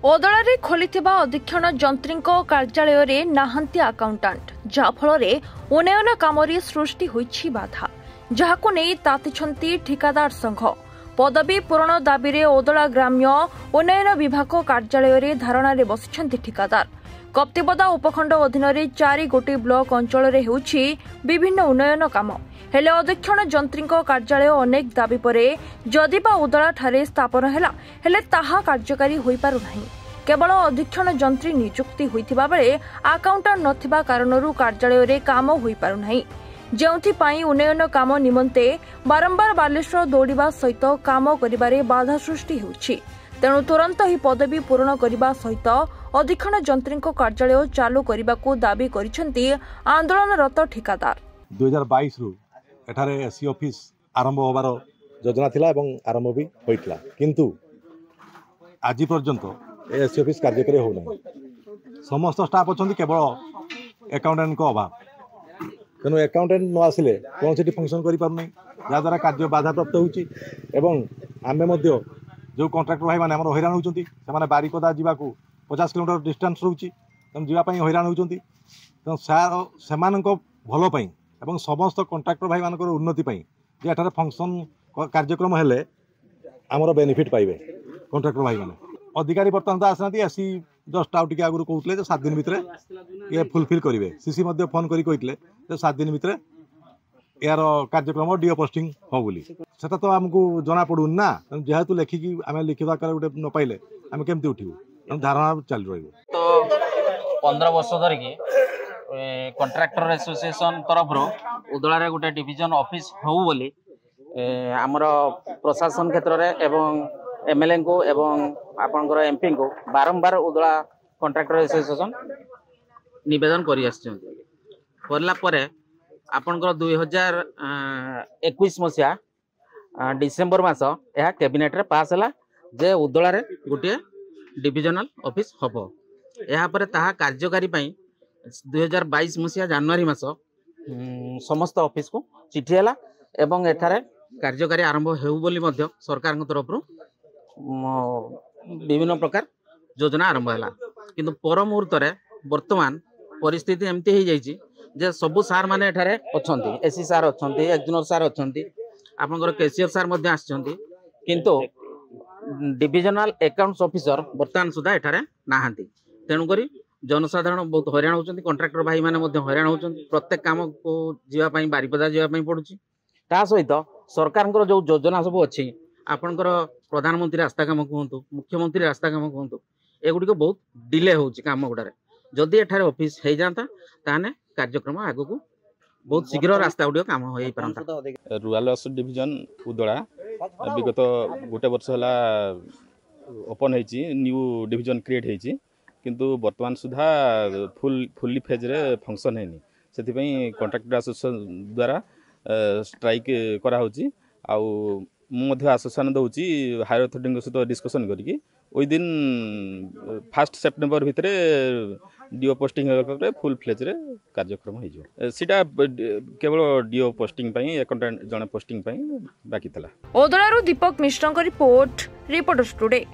ओदलारे खोलिथिबा अधीक्षण जंत्रीଙ୍କ कार्यालय रे नाहंती अकाउंटेंट जाफल उन्नयन कामरे सृष्टि होइछि बाधा जहाकु नै तातिछंती ठिकादार संघ पदवी पूरण दाबी रे ओदला ग्राम्य उन्नयन विभाग कार्यालय रे धारणा रे बसिछंती ठिकादार कप्तिबदा उपखंड अधीन रे 4 गोटी ब्लॉक अंचल रे हेउछि विभिन्न उन्नयन काम हेले अधीक्षण जंत्रीଙ୍କ कार्यालय अनेक दाबी परे जदिबा उदला ठारे स्थापन हैला हेले ताहा कार्यकारी होई पारु नाही केवल अधीक्षण जंत्री नियुक्ति होइथिबा बेले अकाउंटेंट नथिबा कारणरू कार्यालय रे काम होई पारु नाही जेउथि पई उन्नयन काम निमंते बारंबार बालेश्वर दौड़िबा सहित काम करिबारे बाधा सृष्टि होउछि तेणु तुरंत ही पदवी पूर्ण करने सहित अधीक्षण जंत्रीଙ୍କ कार्यालय चालू करने को दाबी करिसेंती आंदोलनरत ठिकादार 2022 रु एठारे एससी ऑफिस आरंभ होबार योजना थिला एवं आरंभ भी होइतला किंतु आज पर्यंत एससी ऑफिस कार्यकारी हो ना समस्त स्टाफ अच्छा केवल अकाउंटेंट को अभाव तेणु अकाउंटेंट न आसिले कौन से फंक्शन कर पार जहाद्वारा कार्य बाधा प्राप्त होमें जो कॉन्ट्रैक्टर भाई मैंने हैरान होती से बारिपदा जावाक 50 किलोमीटर डिस्टेंस रोचे जावाई हैरान होती तेणु से भलपाई एवं समस्त कॉन्ट्रैक्टर भाई मान उन्नति जे एठारे फंक्शन कार्यक्रम हेले आमर बेनिफिट पाइबे कॉन्ट्रैक्टर भाई मैंने अधिकारी बर्तमान तो आसना एससी जस्ट आउट आगुरी कहते 7 दिन भितर ये फुलफिल करेंगे सीसी फोन करते 7 दिन भितर यार कार्यक्रम डीओ पोस्टिंग हो बोली सेटा तो आमको जना पड़ून ना जेहेतु लेखिकी आम लिखा गोटे न पाइले आम केमती उठू धारणा चल रही तो 15 वर्ष धरिकी कॉन्ट्रैक्टर एसोसिएशन तरफ उदलारे गोटे डिविजन ऑफिस हो बोली आमर प्रशासन क्षेत्र में एवं एमएलए को एवं आपनकर एमपी को बारंबार उदला कॉन्ट्रैक्टर एसोसिएशन निवेदन कर आपनकर 2021 मसीहा डिसेम्बर मास यह कैबिनेट रे पास है जे उदला रे गोटे डिविजनल ऑफिस हम यापर ताहा कार्यकारी 2022 मसीहा जनवरी मास समस्त ऑफिस को चिठी है एवं एठारे कार्यकारी आरंभ हेउ बोली मध्य सरकार तरफ विभिन्न प्रकार योजना आरंभ है किंतु पर मुहूर्त वर्तमान परिस्थिति एमती हो जाइए जे सबू सार माने एठारे अछंती एसी सार अछंती एक्जनर सार अछंती आपनकर केसीएफ सार मध्ये आछंती किंतु डिविजनल अकाउंट्स ऑफिसर वर्तमान सुधा एठारे नाहांती तेणु करी जनसाधारण बहुत हैरान होचंती कॉन्ट्रैक्टर भाई माने मध्ये हैरान होचंती प्रत्येक काम को जीवा पई बारिपदा जीवा पई पडुची ता सहित सरकारଙ୍କର जो योजना सब अछि आपनकर प्रधानमंत्री रास्ता काम कहंतु मुख्यमंत्री रास्ता काम कहंतु एगुडी को बहुत डिले होची काम गुडारे जदि एठारे ऑफिस हे जाता ताने कार्यक्रम आगु को बहुत शीघ्र रास्ता गुड काम हो पारंता रूरल डिविजन उदला विगत गोटे वर्ष है ओपन होती न्यू डिविजन क्रिएट होती किंतु वर्तमान सुधा फुल्ली फेज रे फंक्शन है से कॉन्ट्रैक्टर एसोसिएशन द्वारा स्ट्राइक करा होची आउ आश्वासन दूची हायर अथॉरिटी सहित डिस्कसन करके विदिन 1 सेप्टेम्बर भितर डीओ पोस्टिंग फुल फ्लेज रे कार्यक्रम हो सीटा केवल डीओ पोस्टिंग अकाउंटेंट जने पोस्टिंग बाकी था। ओदलारू दीपक मिश्र रिपोर्टर्स टुडे।